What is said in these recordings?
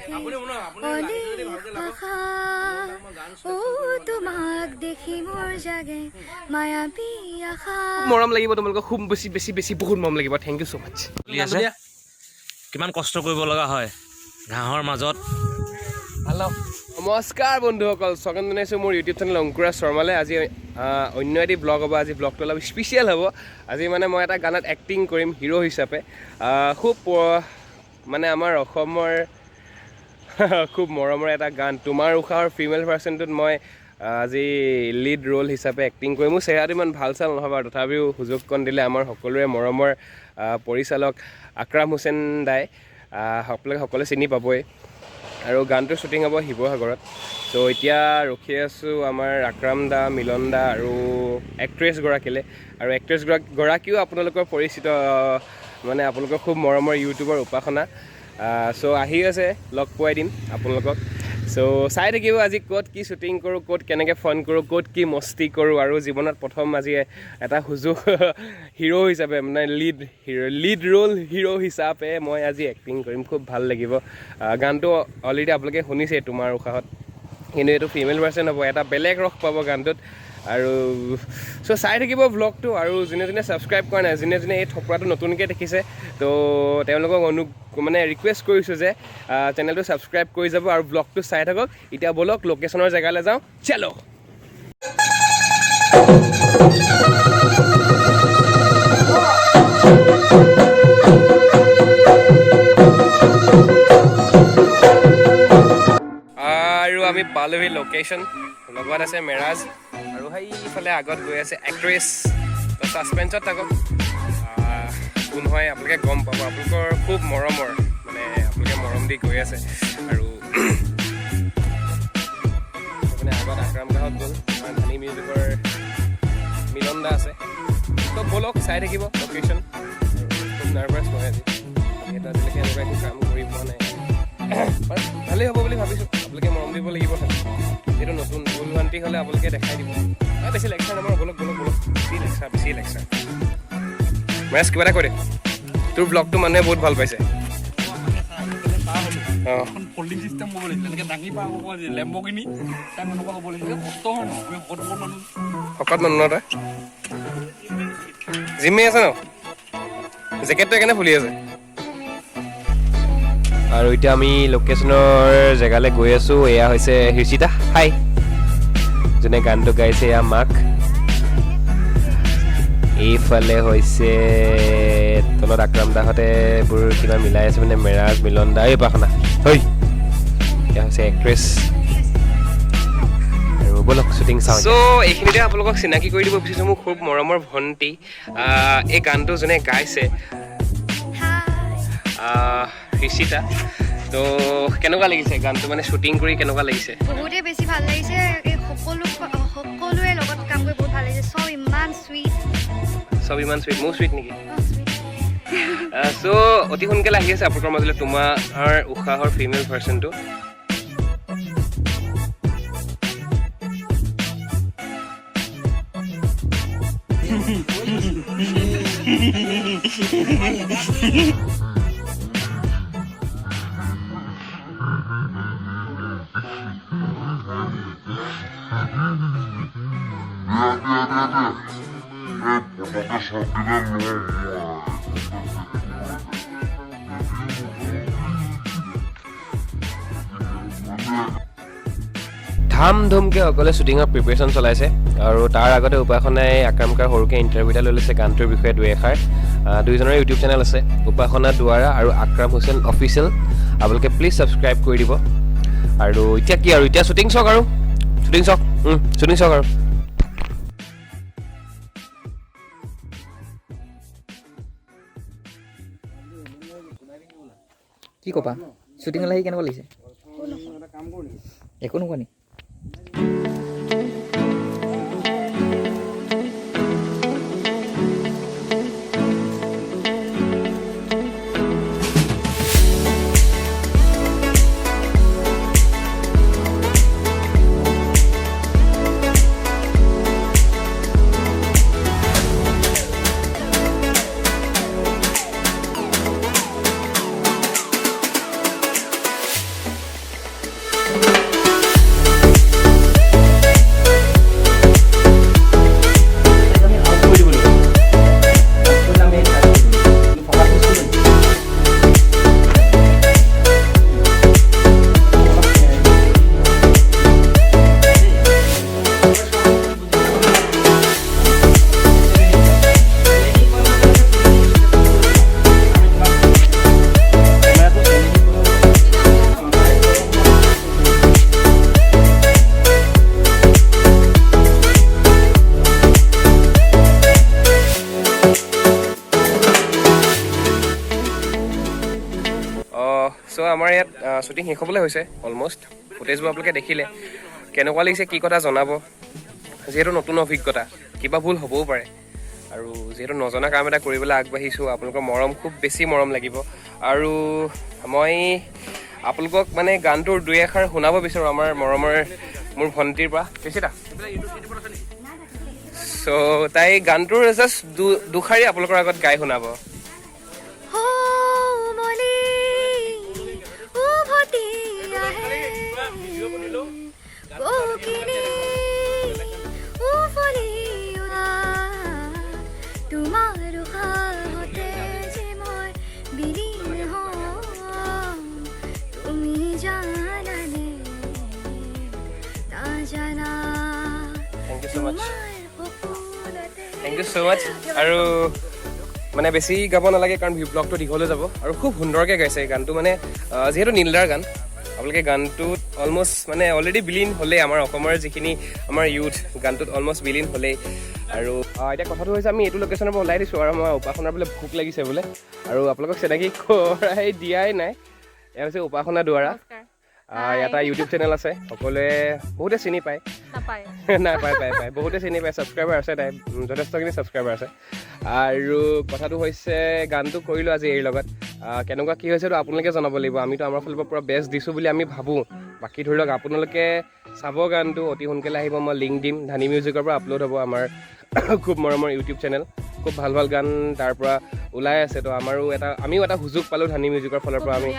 লাগে অলিভ আশা ও তোমাক দেখি মোৰ জাগে মায়াবী আশা মৰম লাগিব তোমালোকক খুব বেছি বেছি বেছি বহুত মৰম লাগিব থেংক ইউ সো মাচ কিমান কষ্ট কৰিব লগা হয় ঘাঁহৰ মাজত হেল্ল' নমস্কাৰ বন্ধুসকল স্বাগতম জনাইছোঁ মোৰ ইউটিউব চেনেল অংকুৰা শৰ্মালৈ আজি অন্য এটি ব্লগ হ'ব আজি ব্লগটো অলপ স্পেচিয়েল হ'ব আজি মানে মই এটা গানত এক্টিং কৰিম হিৰো হিচাপে খুব মানে আমাৰ অসমৰ খুব মৰমৰ এটা গান তোমাৰ উশাহৰ ফিমেল ভাৰ্চনটোত মই আজি লিড ৰ'ল হিচাপে এক্টিং কৰিম মোৰ চেহেৰাটো ইমান ভাল চাল নহ'ব আৰু তথাপিও সুযোগকণ দিলে আমাৰ সকলোৰে মৰমৰ পৰিচালক আকৰাম হুছেইন দাই সকলোৱে চিনি পাবই আৰু গানটোৰ শ্বুটিং হ'ব শিৱসাগৰত চ' এতিয়া ৰখি আছোঁ আমাৰ আকৰাম দা মিলন দা আৰু এক্ট্ৰেছগৰাকীলৈ আৰু এক্ট্ৰেছগৰাকীও আপোনালোকৰ পৰিচিত মানে আপোনালোকৰ খুব মৰমৰ ইউটিউবৰ উপাসনা চ' আহি আছে লগ পোৱাই দিম আপোনালোকক চ' চাই থাকিব আজি ক'ত কি শ্বুটিং কৰোঁ ক'ত কেনেকৈ ফন কৰোঁ ক'ত কি মস্তি কৰোঁ আৰু জীৱনত প্ৰথম আজি এটা সুযোগ হিৰো হিচাপে মানে লিড ৰ'ল হিৰো হিচাপে মই আজি এক্টিং কৰিম খুব ভাল লাগিব গানটো অলৰেডি আপোনালোকে শুনিছে তোমাৰ উশাহত কিন্তু এইটো ফিমেল ভাৰ্চন হ'ব এটা বেলেগ ৰস পাব গানটোত আৰু চ' চাই থাকিব ব্লগটো আৰু যোনে যোনে ছাবস্ক্ৰাইব কৰা নাই যোনে যোনে এই থপৰাটো নতুনকৈ দেখিছে তো তেওঁলোকক মানে ৰিকুৱেষ্ট কৰিছোঁ যে চেনেলটো ছাবস্ক্ৰাইব কৰি যাব আৰু ব্লগটো চাই থাকক এতিয়া ব'লক লোকেশ্যনৰ জেগালৈ যাওঁ চেলো আৰু আমি পালোহি লোকেশ্যন লগত আছে মেৰাজ আৰু সেইফালে আগত গৈ আছে এক্ট্ৰেছ তো ছাছপেঞ্চত থাকক কোন হয় আপোনালোকে গম পাব আপোনালোকৰ খুব মৰমৰ মানে আপোনালোকে মৰম দি গৈ আছে আৰু মানে আগত আকৰাম দাহঁত গ'ল ধানী মিউজিকৰ মিলন দা আছে তো ব'লক চাই থাকিব লোকেশ্যন খুব নাৰ্ভাছ মই আজি সেইটো আজিলৈকে এনেকুৱা একো কাম কৰি পোৱা নাই ভালেই হ'ব বুলি ভাবিছোঁ আপোনালোকে মৰম দিব লাগিব এইটো নতুন ভুল ভ্ৰান্তি হ'লে আপোনালোকে দেখাই দিব বেছি লেকচাৰ নামাৰ ব'লক বেছি লেকচাৰ মেছ কিবা এটা কৈ দে তোৰ ব্লগটো মানুহে বহুত ভাল পাইছে শকত মানুহ ন তই জিমে আছে ন জেকেটটো সেইকাৰণে ফুলি আছে আৰু এতিয়া আমি লোকেশ্যনৰ জেগালৈ গৈ আছোঁ এয়া হৈছে হৃষিতা হাই যোনে গানটো গাইছে এয়া মাক এইফালে হৈছে তলত আকৰাম দাহঁতে এইবোৰ কিবা মিলাই আছে মানে মেৰাজ মিলন দা এই পাখনা হয় এয়া হৈছে এক্ট্ৰেছ আৰু ব'লক শ্বুটিং চাওঁ চ' এইখিনিতে আপোনালোকক চিনাকি কৰি দিব বিচাৰিছোঁ মোৰ খুব মৰমৰ ভণ্টি এই গানটো যোনে গাইছে হৃষিতা তো কেনেকুৱা লাগিছে গানটো মানে শ্বুটিং কৰি কেনেকুৱা লাগিছে বহুতেই বেছি ভাল লাগিছে এই সকলোৰে লগত কাম কৰি বহুত ভাল লাগিছে চব ইমান চুইট মোৰ চুইট নেকি চ' অতি সোনকালে আহি আছে আপোনালোকৰ মাজলৈ তোমাৰ উশাহৰ ফিমেল ভাৰ্চনটো ধাম ধুমকৈ সকলোৱে শ্বুটিঙৰ প্ৰিপেৰেশ্যন চলাইছে আৰু তাৰ আগতে উপাসনাই আকামকাৰ সৰুকৈ ইণ্টাৰভিউ এটা লৈ লৈছে গানটোৰ বিষয়ে দুই এষাৰ দুইজনৰ ইউটিউব চেনেল আছে উপাসনা দুৱাৰা আৰু আকৰাম হুছেইন অফিচিয়েল আপোনালোকে প্লিজ ছাবস্ক্ৰাইব কৰি দিব আৰু এতিয়া কি আৰু এতিয়া শ্বুটিং চাওক আৰু কি ক'বা শ্বুটিঙলৈ আহি কেনেকুৱা লাগিছে একো নোকোৱা নি চ' আমাৰ ইয়াত শ্বুটিং শেষ হ'বলৈ হৈছে অলম'ষ্ট। ফুটেজবোৰ আপোনালোকে দেখিলে কেনেকুৱা লাগিছে কি কথা জনাব। যিহেতু নতুন অভিজ্ঞতা, কিবা ভুল হ'বও পাৰে, আৰু যিহেতু নজনা কাম এটা কৰিবলৈ আগবাঢ়িছোঁ, আপোনালোকৰ মৰম খুব বেছি মৰম লাগিব। আৰু মই আপোনালোকক মানে গানটোৰ দুই এষাৰ শুনাব বিচাৰোঁ আমাৰ মৰমৰ মোৰ ভণ্টিৰ পৰা বেছিটা। চ' তাই গানটোৰ জাষ্ট দুষাৰি আপোনালোকৰ আগত গাই শুনাব। থেংক ইউ ছ' মাছ। আৰু মানে বেছি গাব নালাগে কাৰণ ব্লগটো দীঘলৈ যাব, আৰু খুব সুন্দৰকৈ গাইছে এই গানটো। মানে যিহেতু নীলদাৰ গান, আপোনালোকে গানটোত অলম'ষ্ট মানে অলৰেডি বিলীন হ'লেই, আমাৰ অসমৰ যিখিনি আমাৰ ইউথ গানটোত অলম'ষ্ট বিলীন হ'লেই। আৰু এতিয়া কথাটো হৈছে আমি এইটো লোকেশ্যনৰ পৰা ওলাই দিছোঁ, আৰু আমাৰ উপাসনাৰ বোলে ভোক লাগিছে বোলে, আৰু আপোনালোকক চিনাকি কৰাই দিয়াই নাই। এয়া হৈছে উপাসনা দুৱাৰা। এটা ইউটিউব চেনেল আছে, সকলোৱে বহুতে চিনি পায়। নাই পায় বহুতে চিনি পায়, ছাবস্ক্ৰাইবাৰ আছে, তাই যথেষ্টখিনি ছাবস্ক্ৰাইবাৰ আছে। আৰু কথাটো হৈছে গানটো কৰিলোঁ আজি এৰিৰ লগত। কেনেকুৱা কি হৈছেতো আপোনালোকে জনাব লাগিব। আমিতো আমাৰ ফালৰ পৰা পূৰা বেষ্ট দিছোঁ বুলি আমি ভাবোঁ। বাকী ধৰি লওক আপোনালোকে চাব গানটো, অতি সোনকালে আহিব, মই লিংক দিম। ধানী মিউজিকৰ পৰা আপলোড হ'ব আমাৰ খুব মৰমৰ ইউটিউব চেনেল। খুব ভাল ভাল গান তাৰ পৰা ওলাই আছে। তো আমিও এটা সুযোগ পালোঁ ধানী মিউজিকৰ ফালৰ পৰা। আমি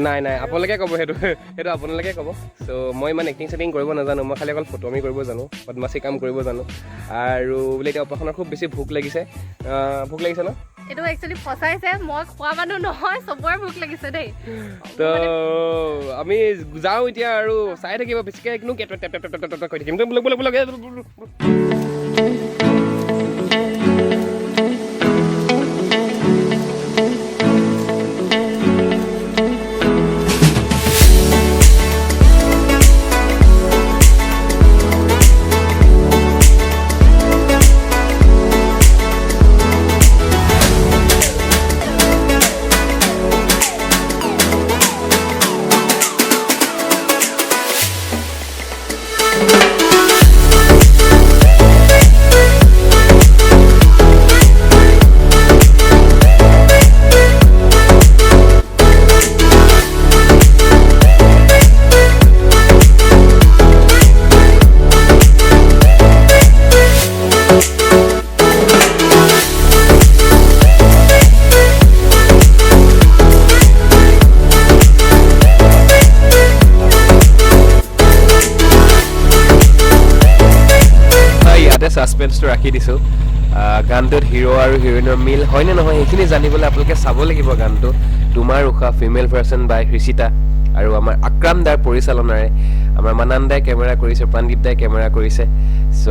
নাই আপোনালোকে ক'ব, সেইটো আপোনালোকে ক'ব। চ' মই ইমান এক্টিং চেটিং কৰিব নাজানো, মই খালি অকল ফটোমি কৰিব জানো, বদমাচি কাম কৰিব জানো। আৰু বোলে এতিয়া উপাসনাৰ খুব বেছি ভোক লাগিছে ন? এইটো একচুৱেলি ফচাইছে, মই খোৱা মানুহ নহয়, চবৰে ভোক লাগিছে দেই। তো আমি যাওঁ এতিয়া, আৰু চাই থাকিব বেছিকৈ একদম কৈ থাকিম। ছাছপেন্সটো ৰাখি দিছোঁ। গানটোত হিৰো আৰু হিৰইনৰ মিল হয়নে নহয় সেইখিনি জানিবলৈ আপোনালোকে চাব লাগিব গানটো। তোমাৰ উষা ফিমেল ভাৰ্চন বাই হৃষিতা, আৰু আমাৰ আক্ৰাম দাৰ পৰিচালনাৰে আমাৰ মানান দাই কেমেৰা কৰিছে, প্ৰাণদীপ দাই কেমেৰা কৰিছে। চ'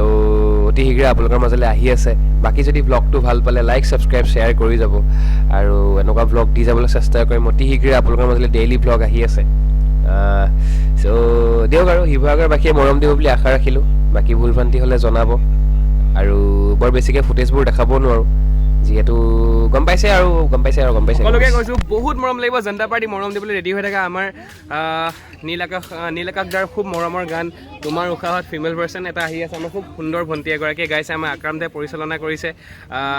অতি শীঘ্ৰে আপোনালোকৰ মাজলৈ আহি আছে। বাকী যদি ব্লগটো ভাল পালে লাইক, ছাবস্ক্ৰাইব, শ্বেয়াৰ কৰি যাব, আৰু এনেকুৱা ব্লগ দি যাবলৈ চেষ্টা কৰিম। অতি শীঘ্ৰে আপোনালোকৰ মাজলৈ ডেইলি ব্লগ আহি আছে। চ' দিয়ক, আৰু শিৱসাগৰবাসীয়ে মৰম দিব বুলি আশা ৰাখিলোঁ। বাকী ভুল ভ্ৰান্তি হ'লে জনাব, আৰু বৰ বেছিকৈ ফুটেজবোৰ দেখাব নোৱাৰোঁ, যিহেতু গম পাইছে। সকলোকে কৈছোঁ বহুত মৰম লাগিব। জনতা পাৰ্টি মৰম দিবলৈ ৰেডি হৈ থাকে। আমাৰ নীল আকাশ দাৰ খুব মৰমৰ গান তোমাৰ উশাহত ফিমেল ভাৰ্চন এটা আহি আছে। আমাৰ খুব সুন্দৰ ভণ্টি এগৰাকীয়ে গাইছে, আমাৰ আক্ৰাম দাই পৰিচালনা কৰিছে,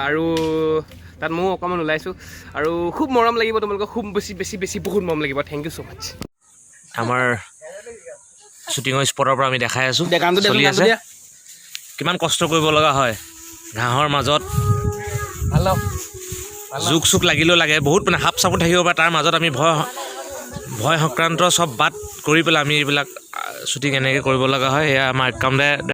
আৰু তাত ময়ো অকণমান ওলাইছোঁ। আৰু খুব মৰম লাগিব তোমালোকক, খুব বেছি বহুত মৰম লাগিব। থেংক ইউ ছ' মাছ। আমাৰ শ্বুটিঙৰ স্পটৰ পৰা আমি দেখাই আছোঁ, চলি আছে। কিমান কষ্ট কৰিব লগা হয় ঘাঁহৰ মাজত, জোক চোক লাগিলেও লাগে, বহুত মানে সাপ চাপো থাকিব পাৰে। তাৰ মাজত আমি ভয় সংক্ৰান্ত চব বাদ কৰি পেলাই আমি এইবিলাক শ্বুটিং এনেকৈ কৰিব লগা হয়। এয়া আমাৰ আক্ৰাম দাই